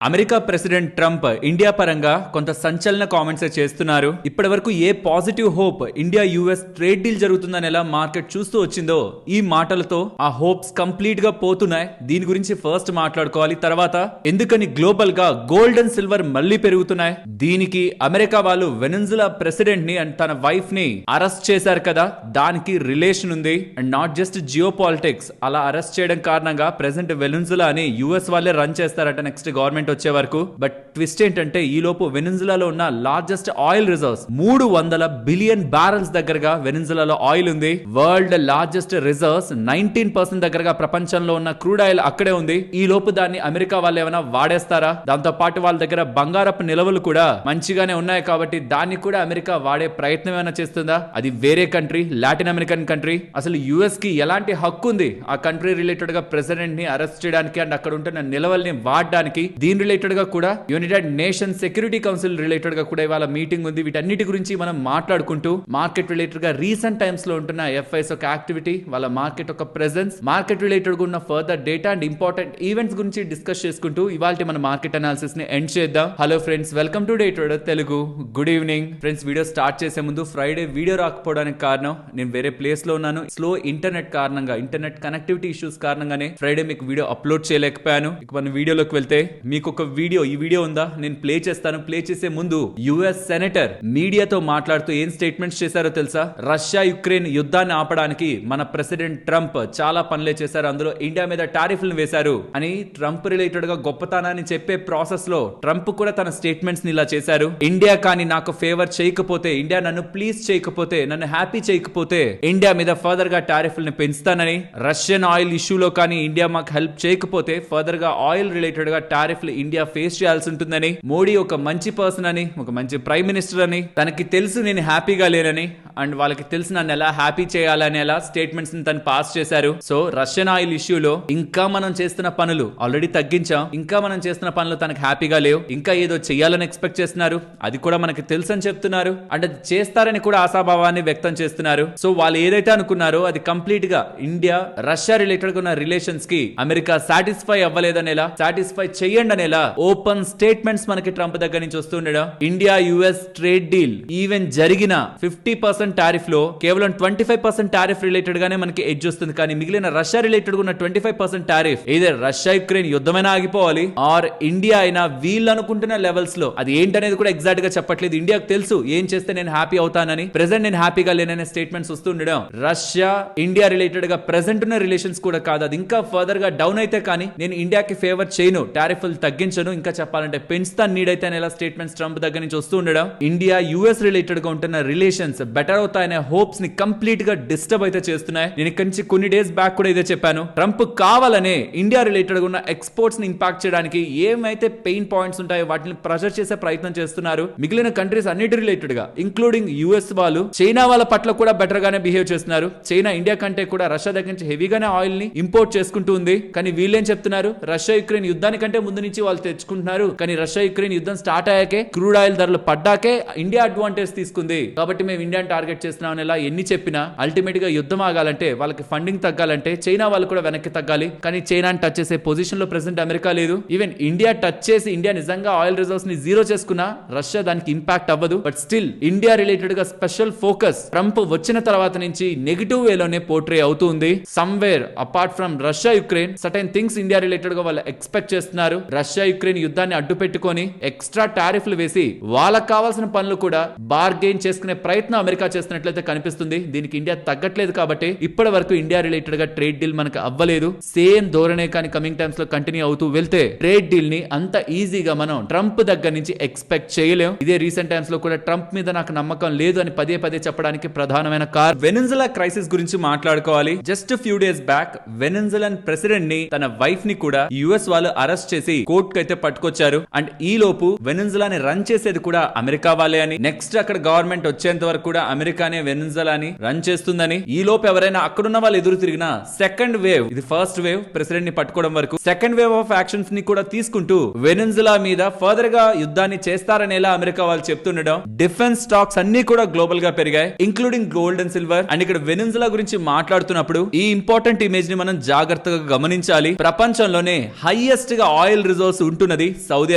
America president Trump India పరంగా కొంత సంచలన కామెంట్స్ చేస్తున్నారు. ఇప్పటి వరకు ఏ positive hope India US trade deal జరుగుతుందని ఎలా మార్కెట్ చూస్తూ వచ్చిందో ఈ మాటలతో ఆ హోప్స్ కంప్లీట్ గా పోతున్నాయి. దీని గురించి ఫస్ట్ మాట్లాడుకోవాలి. తర్వాత ఎందుకని గ్లోబల్ గా గోల్డ్ అండ్ సిల్వర్ మళ్ళీ పెరుగుతున్నాయి. దీనికి అమెరికా వాళ్ళు వెనెజులా ప్రెసిడెంట్ ని అండ్ తన వైఫ్ ని అరెస్ట్ చేశారు కదా, దానికి రిలేషన్ ఉంది. And not just geo politics, అలా అరెస్ట్ చేయడం కారణంగా ప్రెసెంట్ వెనెజులా అని యుఎస్ వాళ్ళే రన్ చేస్తారట నెక్స్ట్ గవర్నమెంట్ వచ్చే వరకు. బట్ ట్విస్ట్ ఏంటంటే ఈ లోపు వెనెజులాలో ఉన్న largest oil reserves 300 billion barrels దగ్గరగా వెనెజులాలో ఆయిల్ ఉంది. వరల్డ్ లార్జెస్ట్ రిజర్వ్స్ 19% దగ్గరగా ప్రపంచంలో ఉన్న క్రూడ్ ఆయిల్ అక్కడే ఉంది. ఈ లోపు దాన్ని అమెరికా వాళ్ళు ఏమైనా వాడేస్తారా? దాంతో పాటు వాళ్ళ దగ్గర బంగారపు నిల్వలు కూడా మంచిగానే ఉన్నాయి కాబట్టి దాన్ని కూడా అమెరికా వాడే ప్రయత్నం ఏమైనా చేస్తుందా? అది వేరే కంట్రీ, లాటిన్ అమెరికన్ కంట్రీ. అసలు యుఎస్ కి ఎలాంటి హక్కు ఉంది ఆ కంట్రీ రిలేటెడ్ గా ప్రెసిడెంట్ ని అరెస్ట్ చేయడానికి అండ్ అక్కడ ఉంటున్న నిల్వల్ని వాడడానికి? దీని రిలేటెడ్ గా కూడా United nation security council related గా కూడా ఇవాళ మీటింగ్ ఉంది. వీటన్నిటి గురించి మనం మాట్లాడుకుంటూ మార్కెట్ రిలేటెడ్ గా రీసెంట్ టైమ్స్ లో ఉంటున్న ఎఫ్ఐఎస్ ఒక యాక్టివిటీ, వాళ్ళ మార్కెట్ ఒక ప్రెసెన్స్, మార్కెట్ రిలేటెడ్ గా ఉన్న further data and important events గురించి డిస్కస్ చేసుకుంటూ ఇవాళ మన మార్కెట్ అనాలిసిస్ ని ఎండ్ చేద్దాం. Hello friends, welcome to day trader Telugu. Good evening friends. Video start చేసే ముందు ఫ్రైడే వీడియో రాకపోవడానికి కారణం నేను వేరే ప్లేస్ లో ఉన్నాను. స్లో ఇంటర్నెట్ కారణంగా, ఇంటర్నెట్ కనెక్టివిటీ ఇష్యూస్ కారణంగానే ఫ్రైడే మీకు వీడియో అప్లోడ్ చేయలేకపోయాను. ఇక మన వీడియోలోకి వెళ్తే మీకు ఒక ఈ వీడియో ఉందా, నేను ప్లే చేస్తాను. ప్లే చేసే ముందు యుఎస్ సెనేటర్ మీడియాతో మాట్లాడుతూ ఏం స్టేట్మెంట్స్ చేశారో తెలుసా? రష్యా యుక్రెయిన్ యుద్ధాన్ని ఆపడానికి మన ప్రెసిడెంట్ ట్రంప్ చాలా పనులే చేశారు, అందులో ఇండియా మీద టారిఫ్లను వేశారు అని ట్రంప్ రిలేటెడ్ గా గొప్పతనాన్ని చెప్పే ప్రాసెస్ లో ట్రంప్ కూడా తన స్టేట్మెంట్స్ ని ఇలా చేశారు. ఇండియా కానీ నాకు ఫేవర్ చేయకపోతే, ఇండియా నన్ను ప్లీజ్ చేయకపోతే, నన్ను హ్యాపీ చేయకపోతే ఇండియా మీద ఫర్దర్ గా టారిఫ్లను పెంచుతానని, రష్యన్ ఆయిల్ ఇష్యూలో కానీ ఇండియా మాకు హెల్ప్ చేయకపోతే ఫర్దర్ గా ఆయిల్ రిలేటెడ్ గా టారిఫ్లు ఇండియా ఫేస్ చేయాల్సి ఉంటుందని, మోడీ ఒక మంచి పర్సన్ అని, ఒక మంచి ప్రైమ్ మినిస్టర్ అని, తనకి తెలుసు నేను హ్యాపీగా లేనని అండ్ వాళ్ళకి తెలుసు నన్ను ఎలా హ్యాపీ చేయాలని ఎలా స్టేట్మెంట్స్ ని తను పాస్ చేశారు. సో రష్యన్ ఆయిల్ ఇష్యూలో ఇంకా మనం చేస్తున్న పనులు ఆల్రెడీ తగ్గించాం, ఇంకా మనం చేస్తున్న పనులు తనకు హ్యాపీగా లేవు, ఇంకా ఏదో చెయ్యాలని ఎక్స్పెక్ట్ చేస్తున్నారు, అది కూడా మనకి తెలుసు అని చెప్తున్నారు అండ్ అది చేస్తారని కూడా ఆశాభావాన్ని వ్యక్తం చేస్తున్నారు. సో వాళ్ళు ఏదైతే అనుకున్నారో అది కంప్లీట్ గా ఇండియా రష్యా రిలేటెడ్ గా ఉన్న రిలేషన్స్ కి అమెరికా సాటిస్ఫై అవ్వలేదనేలా, సాటిస్ఫై చెయ్యండి అనేలా ఓపెన్ స్టేట్మెంట్స్ మనకి ట్రంప్ దగ్గర నుంచి వస్తుండడం. India US trade deal even జరిగిన 50% టారిఫ్ లో కేవలం 25% టారిఫ్ రిలేటెడ్ గానే మనకి ఎడ్జ్ వస్తుంది, కానీ మిగిలిన రష్యా రిలేటెడ్ ఉన్న 25% టారిఫ్ ఏదైనా రష్యా యుక్రెయిన్ యుద్ధమైనా ఆగిపోవాలి ఆర్ ఇండియా అయినా వీళ్ళు అనుకుంటున్న లెవెల్స్ లో, అది ఏంటనేది కూడా ఎగ్జాక్ట్ గా చెప్పట్లేదు. ఇండియాకు తెలుసు ఏం చేస్తే నేను హ్యాపీ అవుతానని, ప్రెసెంట్ నేను హ్యాపీగా లేననే స్టేట్మెంట్స్ వస్తుండడం. రష్యా ఇండియా రిలేటెడ్ గా ప్రెసెంట్ ఉన్న రిలేషన్స్ కూడా కాదు, అది ఇంకా ఫర్దర్ గా డౌన్ అయితే కానీ నేను ఇండియాకి ఫేవర్ చేయను, టారిఫ్లు తగ్గించను, ఇంకా చెప్పాలంటే పెంచుతాను నీడ్ అయితే అనేలా స్టేట్మెంట్స్ ట్రంప్ దగ్గర నుంచి వస్తూ ఉండడం. ఇండియా యుఎస్ రిలేటెడ్ గా ఉంటున్న రిలేషన్స్ బెటర్ అవుతాయనే హోప్స్ ని కంప్లీట్ గా డిస్టర్బ్ అయితే చేస్తున్నాయి. నేను ఇక్కడి నుంచి కొన్ని డేస్ బ్యాక్ కూడా ఇదే చెప్పాను. ట్రంప్ కావాలనే ఇండియా రిలేటెడ్ గా ఉన్న ఎక్స్పోర్ట్స్ ని ఇంపాక్ట్ చేయడానికి ఏమైతే పెయిన్ పాయింట్స్ ఉంటాయో వాటిని ప్రెషర్ చేసే ప్రయత్నం చేస్తున్నారు. మిగిలిన కంట్రీస్ అన్నిటి రిలేటెడ్ గా ఇంక్లూడింగ్ యుఎస్ వాళ్ళు చైనా వాళ్ళ పట్ల కూడా బెటర్ గానే బిహేవ్ చేస్తున్నారు. చైనా ఇండియా కంటే కూడా రష్యా దగ్గర నుంచి హెవీగానే ఆయిల్ ని ఇంపోర్ట్ చేసుకుంటూ ఉంది. కానీ వీళ్ళేం చెప్తున్నారు, రష్యా యుక్రెయిన్ యుద్ధానికంటే ముందు నుంచి వాళ్ళు తెచ్చుకుంటున్నారు, కానీ రష్యా యుక్రెయిన్ యుద్ధం స్టార్ట్ అయ్యాకే, క్రూడ్ ఆయిల్ ధరలు పడ్డాకే ఇండియా అడ్వాంటేజ్ తీసుకుంది కాబట్టి మేము ఇండియాని టార్గెట్ చేస్తున్నాం అనేలా ఎన్ని చెప్పినా అల్టిమేట్ గా యుద్ధం ఆగాలంటే, వాళ్ళకి ఫండింగ్ తగ్గాలంటే చైనా వాళ్ళు కూడా వెనక్కి తగ్గాలి. కానీ చైనాని టచ్ చేసే పొజిషన్ లో ప్రెసెంట్ అమెరికా లేదు. ఈవెన్ ఇండియా టచ్ చేసి ఇండియా నిజంగా ఆయిల్ రిజర్వ్స్ ని జీరో చేసుకున్నా రష్యా దానికి ఇంపాక్ట్ అవ్వదు. బట్ స్టిల్ ఇండియా రిలేటెడ్ గా స్పెషల్ ఫోకస్ ట్రంప్ వచ్చిన తర్వాత నుంచి నెగిటివ్ వేలోనే పోర్ట్రే అవుతుంది. Somewhere apart from Russia Ukraine certain things India related గా వాళ్ళు ఎక్స్పెక్ట్ చేస్తున్నారు. రష్యా యుక్రెయిన్ యుద్ధాన్ని అడ్డు పెట్టుకొని ఎక్స్ట్రా టారిఫ్లు వేసి వాళ్ళకి కావాల్సిన పనులు కూడా బార్గెయిన్ చేసుకునే ప్రయత్నం అమెరికా చేస్తున్నట్లయితే కనిపిస్తుంది. దీనికి ఇండియా తగ్గట్లేదు కాబట్టి ఇప్పటి వరకు ఇండియా రిలేటెడ్ గా ట్రేడ్ డీల్ మనకు అవ్వలేదు. సేమ్ ధోరణే కానీ కమింగ్ టైమ్స్ లో కంటిన్యూ అవుతూ వెళ్తే ట్రేడ్ డీల్ ని అంత ఈజీగా మనం ట్రంప్ దగ్గర నుంచి ఎక్స్పెక్ట్ చేయలేం. ఇదే రీసెంట్ టైమ్స్ లో కూడా ట్రంప్ మీద నాకు నమ్మకం లేదు అని పదే పదే చెప్పడానికి ప్రధానమైన కారణం. వెనెజులా క్రైసిస్ గురించి మాట్లాడుకోవాలి. Just few days back Venezuelan president ని, తన వైఫ్ ని కూడా యుఎస్ వాళ్ళు అరెస్ట్ చేసి కోర్టు కి అయితే పట్టుకొచ్చారు. అండ్ ఈ లోపు వెనెజులాని రన్ చేసేది కూడా అమెరికా వాళ్ళే అని, నెక్స్ట్ అక్కడ గవర్నమెంట్ వచ్చేంత వరకు కూడా అమెరికానే వెనిజులాని రన్ చేస్తుందని, ఈ లోపు ఎవరైనా అక్కడున్న వాళ్ళు ఎదురు తిరిగినా సెకండ్ వేవ్, ఇది ఫస్ట్ వేవ్ ప్రెసిడెంట్ ని పట్టుకోవడం వరకు, సెకండ్ వేవ్ ఆఫ్ యాక్షన్స్ ని కూడా తీసుకుంటూ వెనిజులా మీద ఫర్దర్ గా యుద్ధాన్ని చేస్తారనేలా అమెరికా వాళ్ళు చెప్తుండడం, డిఫెన్స్ స్టాక్స్ అన్ని కూడా గ్లోబల్ గా పెరిగాయి, including gold and silver. And ఇక్కడ వెనిజులా గురించి మాట్లాడుతున్నప్పుడు ఈ ఇంపార్టెంట్ ఇమేజ్ ని మనం జాగ్రత్తగా గమనించాలి. ప్రపంచంలోనే హైయెస్ట్ గా ఆయిల్ రిజర్వ్స్ ఉంటున్నది సౌదీ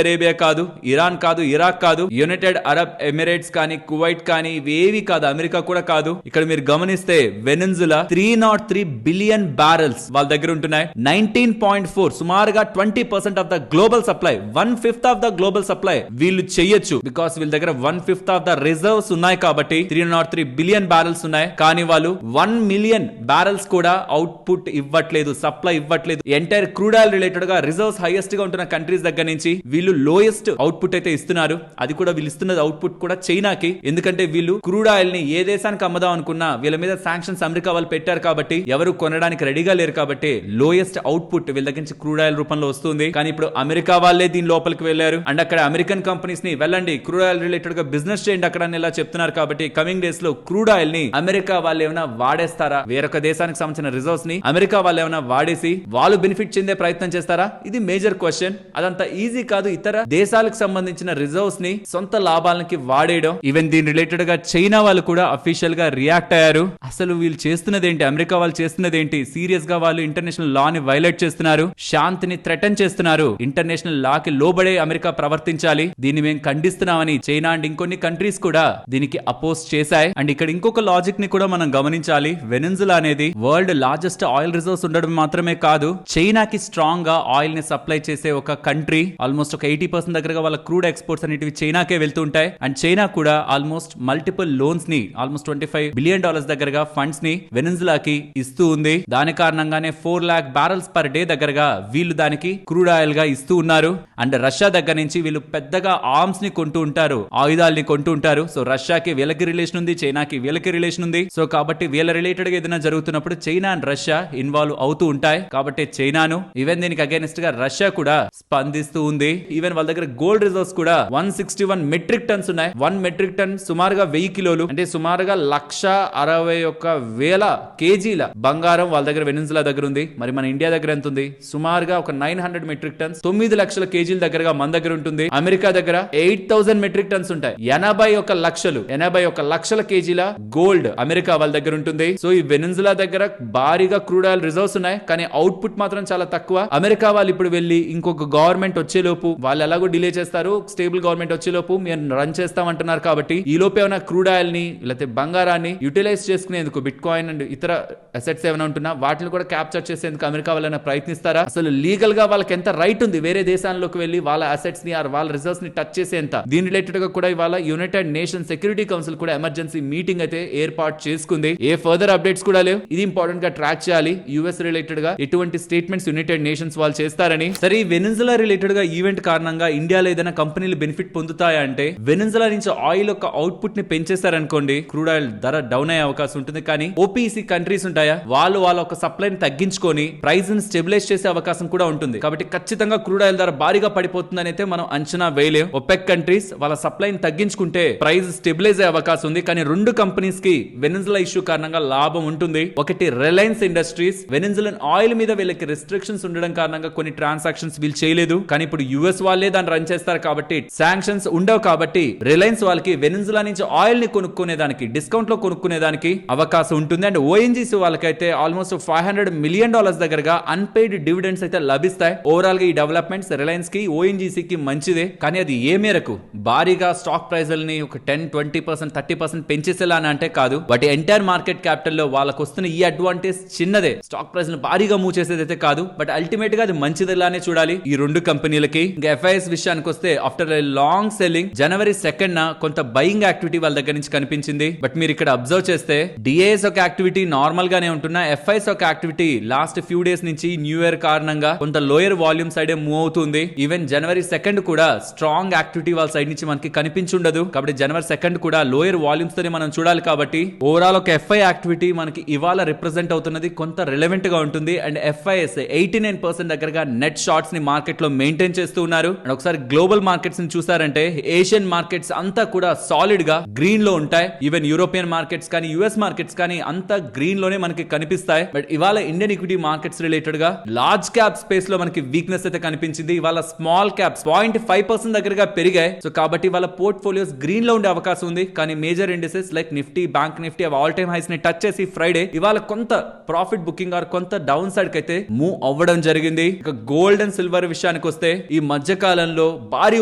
అరేబియా కాదు, ఇరాన్ కాదు, ఇరాక్ కాదు, యునైటెడ్ అరబ్ ఎమిరేట్స్ కానీ, కువైట్ కానీ, ఇవేవి కాదు, అమెరికా కూడా కాదు. ఇక్కడ మీరు గమనిస్తే వెనిజులా 303 బిలియన్ బ్యారెల్స్ వాళ్ళ దగ్గర ఉంటున్నాయి. 19.4 సుమారుగా 20% of the global supply, 1/5 of the global supply వీళ్ళు చేయొచ్చు. బికాస్ వీళ్ళ దగ్గర 1/5 ఆఫ్ ద రిజర్వ్స్ ఉన్నాయి కాబట్టి 303 బిలియన్ బ్యారెల్స్ ఉన్నాయి. కానీ వాళ్ళు 1 మిలియన్ బ్యారెల్స్ కూడా అవుట్పుట్ ఇవ్వట్లేదు, సప్లై ఇవ్వట్లేదు. ఎంటైర్ క్రూడ్ ఆయిల్ రిలేటెడ్ గా రిజర్వ్స్ హైయెస్ట్ గా ఉంటున్న కంట్రీస్ దగ్గర నుంచి వీళ్ళు లోయెస్ట్ అవుట్పుట్ అయితే ఇస్తున్నారు. అది కూడా వీళ్ళు ఇస్తున్నది అవుట్పుట్ కూడా చైనాకి. ఎందుకంటే వీళ్ళు క్రూడ్ ఆయిల్ ని ఏ దేశానికి అమ్మదాం అనుకున్నా వీళ్ళ మీద శాంక్షన్స్ అమెరికా వాళ్ళు పెట్టారు కాబట్టి ఎవరు కొనడానికి రెడీగా లేరు కాబట్టి లోయెస్ట్ అవుట్పుట్ వీళ్ళ దగ్గర నుంచి క్రూడ్ ఆయిల్ రూపంలో వస్తుంది. కానీ ఇప్పుడు అమెరికా వాళ్ళే దీని లోపలికి వెళ్లారు అండ్ అక్కడ అమెరికన్ కంపెనీస్ ని వెళ్ళండి క్రూడ్ ఆయిల్ రిలేటెడ్ గా బిజినెస్ చేయండి అక్కడ అని ఇలా చెప్తున్నారు. కాబట్టి కమింగ్ డేస్ లో క్రూడ్ ఆయిల్ ని అమెరికా వాళ్ళు ఏమైనా వాడేస్తారా, వేరొక దేశానికి సంబంధించిన రిజర్వ్స్ ని అమెరికా వాళ్ళు ఏమైనా వాడేసి వాళ్ళు బెనిఫిట్ చెందే ప్రయత్నం చేస్తారా? ఇది మేజర్ క్వశ్చన్. అదంతా ఈజీ కాదు. ఇతర దేశాలకు సంబంధించిన రిజర్వ్స్ ని సొంత లాభాలకి వాడేయడం. ఈవెన్ దీని రిలేటెడ్ గా చైనా వాళ్ళు కూడా అఫీషియల్ గా రియాక్ట్ అయ్యారు. అసలు వీళ్ళు చేస్తున్నది ఏంటి, అమెరికా వాళ్ళు చేస్తున్నది ఏంటి, సీరియస్ గా వాళ్ళు ఇంటర్నేషనల్ లా ని వైలేట్ చేస్తున్నారు, శాంతిని థ్రెటన్ చేస్తున్నారు. ఇంటర్నేషనల్ లా కి లోబడే అమెరికా ప్రవర్తించాలి, దీన్ని మేము ఖండిస్తున్నామని చైనా అండ్ ఇంకొన్ని కంట్రీస్ కూడా దీనికి అపోజ్ చేశాయి. అండ్ ఇక్కడ ఇంకొక లాజిక్ ని కూడా మనం గమనించాలి. వెనిజులా అనేది వరల్డ్ లార్జెస్ట్ ఆయిల్ రిజర్వ్స్ ఉండడం మాత్రమే కాదు, చైనాకి స్ట్రాంగ్ గా ఆయిల్ ని సప్లై చేసే ఒక కంట్రీ. ఆల్మోస్ట్ ఒక 80% దగ్గరగా వాళ్ళ క్రూడ్ ఎక్స్పోర్ట్స్ అనేటివి చైనాకే వెళ్తూ ఉంటాయి. అండ్ చైనా కూడా ఆల్మోస్ట్ మల్టిపుల్ లోన్స్ ని ఆల్మోస్ట్ $25 బిలియన్ దగ్గరగా ఫండ్స్ ని వెనిజులాకి ఇస్తూ ఉంది. దాని కారణంగానే 4 లాక్ బ్యారల్స్ పర్ డే దగ్గరగా వీళ్ళు దానికి క్రూడ్ ఆయిల్ గా ఇస్తూ ఉన్నారు. అండ్ రష్యా దగ్గర నుంచి వీళ్ళు పెద్దగా ఆర్మ్స్ ని కొంటూ ఉంటారు, ఆయుధాలని కొంటూ ఉంటారు. సో రష్యాకి వీళ్ళకి రిలేషన్ ఉంది, చైనాకి వీళ్ళకి రిలేషన్ ఉంది. సో కాబట్టి వీళ్ళ రిలేటెడ్ గా ఏదైనా జరుగుతున్నప్పుడు చైనా అండ్ రష్యా ఇన్వాల్వ్ అవుతూ ఉంటాయి. కాబట్టి చైనాను ఈవెన్ దీనికి అగైనెస్ట్ గా రష్యా కూడా స్పందిస్తూ ఉంది. ఈవెన్ వాళ్ళ దగ్గర గోల్డ్ రిజర్వ్స్ కూడా 161 మెట్రిక్ టన్స్ ఉన్నాయి. 1 మెట్రిక్ టన్ సుమారుగా 1000 కిలోలు, అంటే సుమారుగా 161,000 కేజీల బంగారం వాళ్ళ దగ్గర వెనిజులా దగ్గర ఉంది. మరి మన ఇండియా దగ్గర ఎంత ఉంది? సుమారుగా ఒక 900 మెట్రిక్ టన్స్, 9 లక్షల కేజీల దగ్గరగా మన దగ్గర ఉంటుంది. అమెరికా దగ్గర 8000 మెట్రిక్ టన్స్ ఉంటాయి. 81 లక్షల కేజీల గోల్డ్ అమెరికా వాళ్ళ దగ్గర ఉంటుంది. సో ఈ వెనిజులా దగ్గర భారీగా క్రూడ్ ఆయిల్ రిజర్వ్స్ ఉన్నాయి, కానీ అవుట్పుట్ మాత్రం చాలా తక్కువ. అమెరికా వాళ్ళు ఇప్పుడు వెళ్ళి ఇంకొక గవర్నమెంట్ వచ్చేలోపు, వాళ్ళు ఎలాగో డిలే చేస్తారు, స్టేబుల్ గవర్నమెంట్ వచ్చేలోపు మేము రన్ చేస్తామంటున్నారు. కాబట్టి ఈ లోపు ఏమైనా క్రూడ్ ఆయిల్ ని లేకపోతే బంగారాన్ని యూటిలైజ్ చేసుకునేందుకు బిట్ కాయిన్ అండ్ ఇతర అసెట్స్ ఏమైనా ఉంటున్నా వాటిని కూడా క్యాప్చర్ చేసేందుకు అమెరికా వాళ్ళైనా ప్రయత్నిస్తారా? అసలు లీగల్ గా వాళ్ళకి ఎంత రైట్ ఉంది వేరే దేశాల్లోకి వెళ్ళి వాళ్ళ అసెట్స్ ని వాళ్ళ రిజర్వ్స్ ని టచ్ చేసేంత? దీని రిలేటెడ్ గా కూడా ఇవాళ యునైటెడ్ నేషన్ సెక్యూరిటీ కౌన్సిల్ కూడా ఎమర్జెన్సీ మీటింగ్ అయితే ఏర్పాటు చేసుకుంది. ఏ ఫర్దర్ అప్డేట్స్ కూడా లేవు. ఇది ఇంపార్టెంట్ గా ట్రాక్ చేయాలి. యుఎస్ రిలేటెడ్ గా ఎటువంటి స్టేట్మెంట్స్ యునైటెడ్ నేషన్స్ వాళ్ళు చేస్తారని. సరే, ఈ వెనిజులా రిలేటెడ్ గా ఈవెంట్ కారణంగా ఇండియాలో ఏదైనా కంపెనీలు బెనిఫిట్ పొందుతాయా అంటే, వెనిజులా నుంచి ఆయిల్ యొక్క అవుట్పుట్ ని పెంచేస్తారనుకోండి, క్రూడ్ ఆయిల్ ధర డౌన్ అయ్యే అవకాశం ఉంటుంది. కానీ ఓపీసీ కంట్రీస్ ఉంటాయా, వాళ్ళు వాళ్ళ ఒక సప్లైని తగ్గించుకొని ప్రైస్ ని స్టెబిలైజ్ చేసే అవకాశం కూడా ఉంటుంది. కాబట్టి ఖచ్చితంగా క్రూడ్ ఆయిల్ ధర భారీగా పడిపోతుందని అయితే మనం అంచనా వేయలేం. ఒపెక్ కంట్రీస్ వాళ్ళ సప్లైని తగ్గించుకుంటే ప్రైస్ స్టెబిలైజ్ అయ్యే అవకాశం ఉంది. కానీ 2 కంపెనీస్ కి వెనిజులా ఇష్యూ కారణంగా లాభం ఉంటుంది. ఒకటి రిలయన్స్ ఇండస్ట్రీస్, వెనిజులన్ ఆయిల్ మీద వీళ్ళకి రెస్ట్రిక్షన్స్ ఉండడం కారణంగా కొన్ని ట్రాన్సాక్షన్స్ వీళ్ళు చేయలేదు. కానీ ఇప్పుడు యుఎస్ వాళ్ళే దాన్ని రన్ చేస్తారు కాబట్టి శాంక్షన్స్ ఉండవు. కాబట్టి రిలయన్స్ వాళ్ళకి వెనిజులా నుంచి ఆయిల్ ని కొనుక్కునేదానికి, డిస్కౌంట్ లో కొనుక్కునేదానికి అవకాశం ఉంటుంది. అండ్ ఓఎన్జీసీ వాళ్ళకైతే ఆల్మోస్ట్ $500 మిలియన్ దగ్గరగా అన్పెయిడ్ డివిడెండ్స్ అయితే లభిస్తాయి. ఓవరాల్ గా ఈ డెవలప్మెంట్స్ రిలయన్స్ కి, ఓఎన్జీసీకి మంచిదే. కానీ అది ఏ మేరకు భారీగా స్టాక్ ప్రైజుల్ని ఒక 10-20% 30% పెంచేసేలా అని అంటే కాదు. వాటి ఎంటైర్ మార్కెట్ క్యాపిటల్ లో వాళ్ళకు వస్తున్న ఈ అడ్వాంటేజ్ చిన్నదే, స్టాక్ ప్రైస్ ని భారీగా మూవ్ చేసేది అయితే కాదు. బట్ అల్టిమేట్ గా అది మంచిదిలానే చూడాలి ఈ 2 కంపెనీలకి. ఇంకా ఎఫ్ఐఎస్ విషయానికి వస్తే, ఆఫ్టర్ లాంగ్ సెల్లింగ్ జనవరి 2న కొంత బయింగ్ యాక్టివిటీ వాళ్ళ దగ్గర నుంచి కనిపించింది. బట్ మీరు ఇక్కడ అబ్జర్వ్ చేస్తే డిఏఎస్ ఒక యాక్టివిటీ నార్మల్ గానే ఉంటున్నా, ఎఫ్ఐఎస్ ఒక యాక్టివిటీ లాస్ట్ ఫ్యూ డేస్ నుంచి న్యూ ఇయర్ కారణంగా కొంత లోయర్ వాల్యూమ్ సైడ్ మూవ్ అవుతుంది. ఈవెన్ జనవరి 2 కూడా స్ట్రాంగ్ యాక్టివిటీ వాళ్ళ సైడ్ నుంచి మనకి కనిపించుండదు. కాబట్టి జనవరి 2 కూడా లోయర్ వాల్యూమ్స్ తోనే మనం చూడాలి. కాబట్టి ఓవరాల్ ఒక ఎఫ్ఐ యాక్టివిటీ మనకి ఇవాళ రిప్రజెంట్ అవుతున్నది కొంత రిలవెంట్ గా ఉంటుంది. అండ్ ఎఫ్ఐఎస్ 89% దగ్గరగా నెట్ షార్ట్స్ ని మార్కెట్ లో మెయింటైన్ చేస్తూ ఉన్నారు. అండ్ ఒకసారి గ్లోబల్ మార్కెట్స్ ని చూసారంటే ఏషియన్ మార్కెట్స్ అంతా కూడా సాలిడ్ గా గ్రీన్ లో ఉంటాయి. ఉన్నాయి. ఈవెన్ యూరోపియన్ మార్కెట్స్ కానీ యుఎస్ మార్కెట్స్ కానీ అంత గ్రీన్ లోనే మనకి కనిపిస్తాయి. బట్ ఇవాళ ఇండియన్ ఈక్విటీ మార్కెట్స్ రిలేటెడ్ గా లార్జ్ క్యాప్ స్పేస్ లో మనకి వీక్నెస్ అయితే కనిపించింది. ఇవాళ స్మాల్ క్యాప్స్ 0.5% దగ్గరగా పెరిగాయి. సో కాబట్టి వాళ్ళ పోర్ట్ఫోలియోస్ గ్రీన్ లో ఉండే అవకాశం ఉంది. కానీ major indices like Nifty, bank Nifty all time highs ని టచ్ చేసి ఫ్రైడే ఇవాళ కొంత ప్రాఫిట్ బుకింగ్ ఆర్ కొంత డౌన్ సైడ్ కి అయితే మూవ్ అవ్వడం జరిగింది. ఇక గోల్డ్ అండ్ సిల్వర్ విషయానికి వస్తే ఈ మధ్య కాలంలో భారీ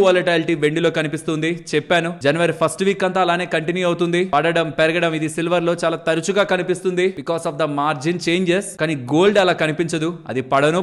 వాలటాలిటీ వెండిలో కనిపిస్తుంది. చెప్పాను జనవరి ఫస్ట్ వీక్ అంతా అలానే కంటిన్యూ అవుతుంది. పడడం పెరగడం ఇది సిల్వర్ లో చాలా తరచుగా కనిపిస్తుంది because of the margin changes. కానీ గోల్డ్ అలా కనిపించదు. అది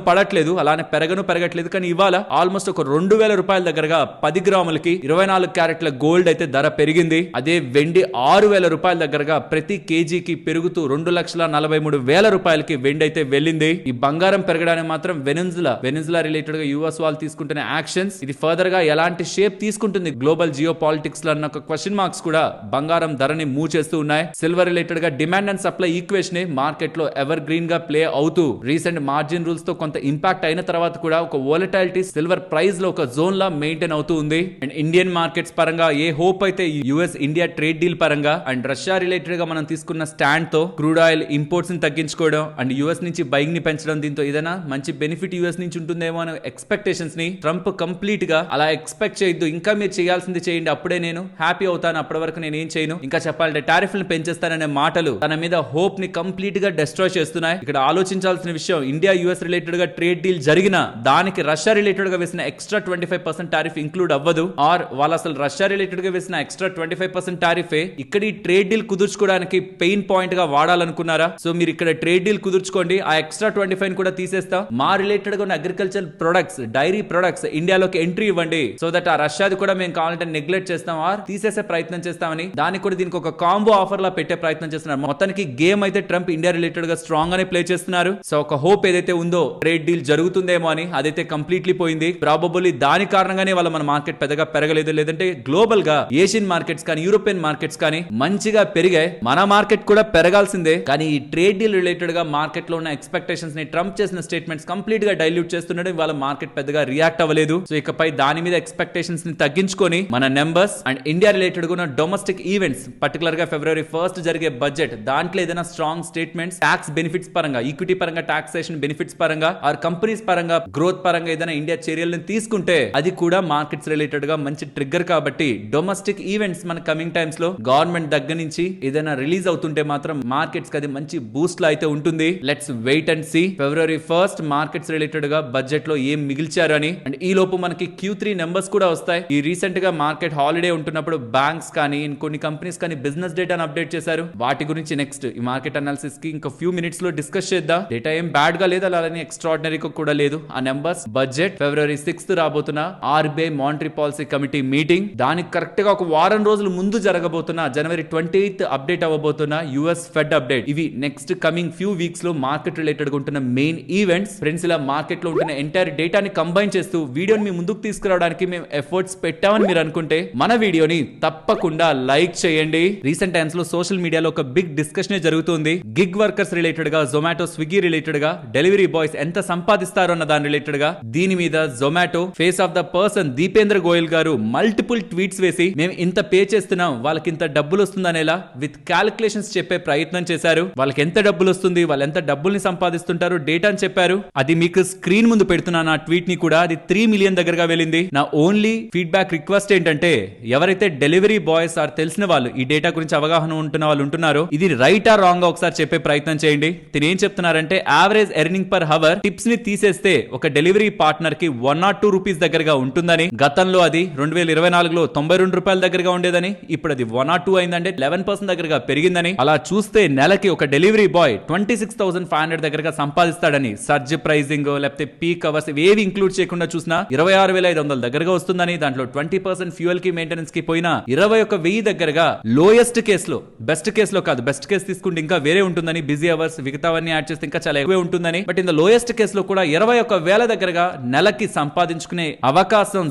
పడట్లేదు, అలానే పెరగట్లేదు. కానీ ఇవాళ ఆల్మోస్ట్ ఒక 2,000 రూపాయల దగ్గరగా 10 గ్రాములకి 24 క్యారెట్ల గోల్డ్ అయితే ధర పెరిగింది. అదే వెండి 6,000 రూపాయల దగ్గరగా ప్రతి కేజీకి పెరుగుతూ 2,43,000 రూపాయలకి వెండి అయితే వెళ్ళింది. ఈ బంగారం పెరగడానికి మాత్రం వెనిజులా రిలేటెడ్ గా యుఎస్ వాళ్ళు తీసుకుంటున్న యాక్షన్స్ ఇది ఫర్దర్ గా ఎలాంటి షేప్ తీసుకుంటుంది గ్లోబల్ జియో పాలిటిక్స్ లో అన్న ఒక క్వశ్చన్ మార్క్స్ కూడా బంగారం ధరని మూవ్ చేస్తూ ఉన్నాయి. సిల్వర్ రిలేటెడ్ గా demand and supply equation market లో ఎవర్ గ్రీన్ గా ప్లే అవుతూ రీసెంట్ మార్జిన్ రూల్స్ తో కొంత ఇంపాక్ట్ అయిన తర్వాత కూడా ఒక వోలటాలిటీ సిల్వర్ ప్రైస్ లో ఒక జోన్ లా మెయింటైన్ అవుతూ ఉంది. అండ్ ఇండియన్ మార్కెట్స్ పరంగా ఏ హోప్ అయితే యుఎస్ ఇండియా ట్రేడ్ డీల్ పరంగా అండ్ రష్యా రిలేటెడ్ గా మనం తీసుకున్న స్టాండ్ తో క్రూడ్ ఆయిల్ ఇంపోర్ట్స్ ని తగ్గించుకోవడం అండ్ యుఎస్ నుంచి బయింగ్ ని పెంచడం, దీంతో ఏదైనా మంచి బెనిఫిట్ యుఎస్ నుంచి ఉంటుందేమో అనే ఎక్స్పెక్టేషన్స్ ని ట్రంప్ కంప్లీట్ గా అలా ఎక్స్పెక్ట్ చేయొద్దు. ఇంకా మీరు చేయాల్సింది చేయండి, అప్పుడే నేను హ్యాపీ అవుతాను, అప్పటి వరకు నేను ఏం చేయను, ఇంకా చెప్పాలంటే టారిఫ్లను పెంచేస్తాననే మాటలు తన మీద హోప్ ని కంప్లీట్ గా డిస్ట్రాయ్ చేస్తున్నాయి. ఇక్కడ ఆలోచించాల్సిన విషయం ఇండియా యుఎస్ రిలేటెడ్ గా ట్రేడ్ డీల్ జరిగిన దానికి రష్యా రిలేటెడ్ గా వేసిన ఎక్స్ట్రా 25% టారిఫ్ ఇంక్లూడ్ అవ్వదు. ఆర్ వాళ్ళు అసలు రష్యా రిలేటెడ్ గా వేసిన ఎక్స్ట్రా 25% టారిఫే ఇక్కడ ఈ ట్రేడ్ డీల్ కుదుర్చుకోవడానికి పెయిన్ పాయింట్ గా వాడాలనుకున్నారా? సో మీరు ఇక్కడ ట్రేడ్ డీల్ కుదుర్చుకోండి, ఆ ఎక్స్ట్రా 25 కూడా తీసేస్తాం, మా రిలేటెడ్ గా ఉన్న అగ్రికల్చర్ ప్రొడక్ట్స్, డైరీ ప్రొడక్ట్స్ ఇండియాలోకి ఎంట్రీ ఇవ్వండి, సో దట్ ఆ రష్యాది కూడా మేము కావాలంటే నెగ్లెక్ట్ చేస్తాం ఆర్ తీసేసే ప్రయత్నం చేస్తామని దానికి కూడా దీనికి ఒక కాంబో ఆఫర్ లా పెట్టే ప్రయత్నం చేస్తున్నారు. మొత్తానికి గేమ్ అయితే ట్రంప్ ఇండియా రిలేటెడ్ గా స్ట్రాంగ్ గానే ప్లే చేస్తున్నారు. సో ఒక హోప్ ఏదైతే ఉందో ట్రేడ్ డీల్ జరుగుతుందేమో అని అదైతే కంప్లీట్లీ పోయింది. ప్రాబబుల్లీ దాని కారణంగానే వాళ్ళ మన మార్కెట్ పెద్దగా పెరగలేదు. లేదంటే గ్లోబల్ గా ఏషియన్ మార్కెట్స్ కానీ యూరోపియన్ మార్కెట్స్ కానీ మంచిగా పెరిగాయి. మన మార్కెట్ కూడా పెరగాల్సిందే. కానీ ఈ ట్రేడ్ డీల్ రిలేటెడ్ గా మార్కెట్ లో ఉన్న ఎక్స్పెక్టేషన్స్ ని ట్రంప్ చేసిన స్టేట్మెంట్స్ కంప్లీట్ గా డైల్యూట్ చేస్తున్నాడు. వాళ్ళ మార్కెట్ పెద్దగా రియాక్ట్ అవ్వలేదు. సో ఇకపై దాని మీద ఎక్స్పెక్టేషన్స్ ని తగ్గించుకొని మన నెంబర్స్ అండ్ ఇండియా రిలేటెడ్ గా ఉన్న డొమెస్టిక్ ఈవెంట్స్ పర్టికులర్ గా February 1st జరిగే బడ్జెట్ దాంట్లో ఏదైనా స్ట్రాంగ్ స్టేట్మెంట్స్ టాక్స్ బెనిఫిట్స్ పరంగా, ఈక్విటీ పరంగా, టాక్సేషన్ బెనిఫిట్స్ పరంగా ఆర్ కంపెనీస్ పరంగా, గ్రోత్ పరంగా ఏదైనా ఇండియా చర్యలను తీసుకుంటే అది కూడా మార్కెట్స్ రిలేటెడ్ గా మంచి ట్రిగ్గర్. కాబట్టి డొమెస్టిక్ ఈవెంట్స్ మన కమింగ్ టైమ్స్ లో గవర్నమెంట్ దగ్గర నుంచి ఏదైనా రిలీజ్ అవుతుంటే మాత్రం మార్కెట్స్ కి అది మంచి బూస్ట్ లా అయితే ఉంటుంది. Let's wait and see February 1st markets related గా బడ్జెట్ లో ఏం మిగిల్చారు అని. అండ్ ఈ లోపు మనకి Q3 నెంబర్స్ కూడా వస్తాయి. ఈ రీసెంట్ గా మార్కెట్ హాలిడే ఉంటున్నప్పుడు బ్యాంక్స్ కానీ కొన్ని కంపెనీస్ కానీ బిజినెస్ డేటాను అప్డేట్ చేశారు. వాటి గురించి నెక్స్ట్ ఈ మార్కెట్ అనాలిసిస్ కి ఇంకా ఫ్యూ మినిట్స్ లో డిస్కస్ చేద్దాం. డేటా ఏం బ్యాడ్ గా లేదు, అలానే ఎక్స్ట్రాడినరీ కూడా లేదు. ఆ నెంబర్స్ బడ్జెట్ February 6th రాబోతున్న RBI monetary policy committee meeting, దానికి కరెక్ట్ గా ఒక వారం రోజుల ముందు జరగబోతున్న January 28th అప్డేట్ అవ్వబోతున్న యుఎస్ ఫెడ్ అప్డేట్, ఇవి నెక్స్ట్ కమింగ్ ఫ్యూ వీక్స్ లో మార్కెట్ రిలేటెడ్ గా ఉంటున్న మెయిన్ ఈవెంట్స్. ఫ్రెండ్స్, ఇలా మార్కెట్ లో ఉంటున్న ఎంటైర్ డేటాని కంబైన్ చేస్తూ వీడియోని మీ ముందుకు తీసుకురావడానికి మేము ఎఫర్ట్స్ పెట్టామని మీరు అనుకుంటే మన వీడియోని తప్పకుండా లైక్ చేయండి. రీసెంట్ టైమ్స్ లో సోషల్ మీడియాలో ఒక బిగ్ డిస్కషన్ జరుగుతుంది. గిగ్ వర్కర్స్ రిలేటెడ్ గా, జొమాటో, స్విగ్గీ రిలేటెడ్ గా డెలివరీ బాయ్స్ ఎంత సంపాదిస్తారో అన్న దాని రిలేటెడ్ గా దీని మీద Zomato face of the person Deependra Goyal గారు మల్టిపుల్ ట్వీట్స్ వేసి మేము ఇంత పే చేస్తున్నాం, వాళ్ళకి ఇంత డబ్బులు వస్తుందనేలా విత్ క్యాలిక్యులేషన్స్ చెప్పే ప్రయత్నం చేశారు. వాళ్ళకి ఎంత డబ్బులు వస్తుంది, వాళ్ళు ఎంత డబ్బుల్ని సంపాదిస్తుంటారు డేటా అని చెప్పారు. అది మీకు స్క్రీన్ ముందు పెడుతున్నాను. ఆ ట్వీట్ ని కూడా అది 3 మిలియన్ దగ్గరగా వెళ్ళింది. నా ఓన్లీ ఫీడ్బ్యాక్ రిక్వెస్ట్ ఏంటంటే ఎవరైతే డెలివరీ బాయ్స్ ఆర్ తెలిసిన వాళ్ళు, ఈ డేటా గురించి అవగాహన ఉంటున్న వాళ్ళు ఉంటున్నారో ఇది రైట్ ఆర్ రాంగ్ ఒకసారి చెప్పే ప్రయత్నం చేయండి. తిని ఏం చెప్తున్నారంటే average earning per hour tips ని తీసేస్తే ఒక డెలివరీ పార్ట్నర్ కి 102 రూపీస్ దగ్గరగా ఉంటుందని. గతంలో అది 2024లో 92 రూపాయల దగ్గరగా ఉండేదని, ఇప్పుడు అది 102 అయిందంటే 11% దగ్గరగా పెరిగిందని. అలా చూస్తే నెలకి ఒక డెలివరీ బాయ్ 26,500 దగ్గరగా సంపాదిస్తాడని. సర్జ్ ప్రైజింగ్ లేకపోతే పీక్ అవర్స్ ఏవి ఇంక్లూడ్ చేయకుండా చూసినా 26,500 దగ్గరగా వస్తుందని. దాంట్లో 20% ఫ్యూయల్ కి మెయింటెనెన్స్ కి పోయినా 21,000 దగ్గరగా లోయెస్ట్ కేసులో, బెస్ట్ కేసులో కాదు, బెస్ట్ కేసు తీసుకుంటే ఇంకా వేరే ఉంటుందని. బిజీ అవర్స్ మిగతావన్నీ యాడ్ చేస్తే ఇంకా చాలా ఎక్కువే ఉంటుందని. బట్ ఇన్ ద లోయెస్ట్ కేసులో కూడా 21,000 దగ్గరగా నెలకి సంపాదించుకునే అవకాశం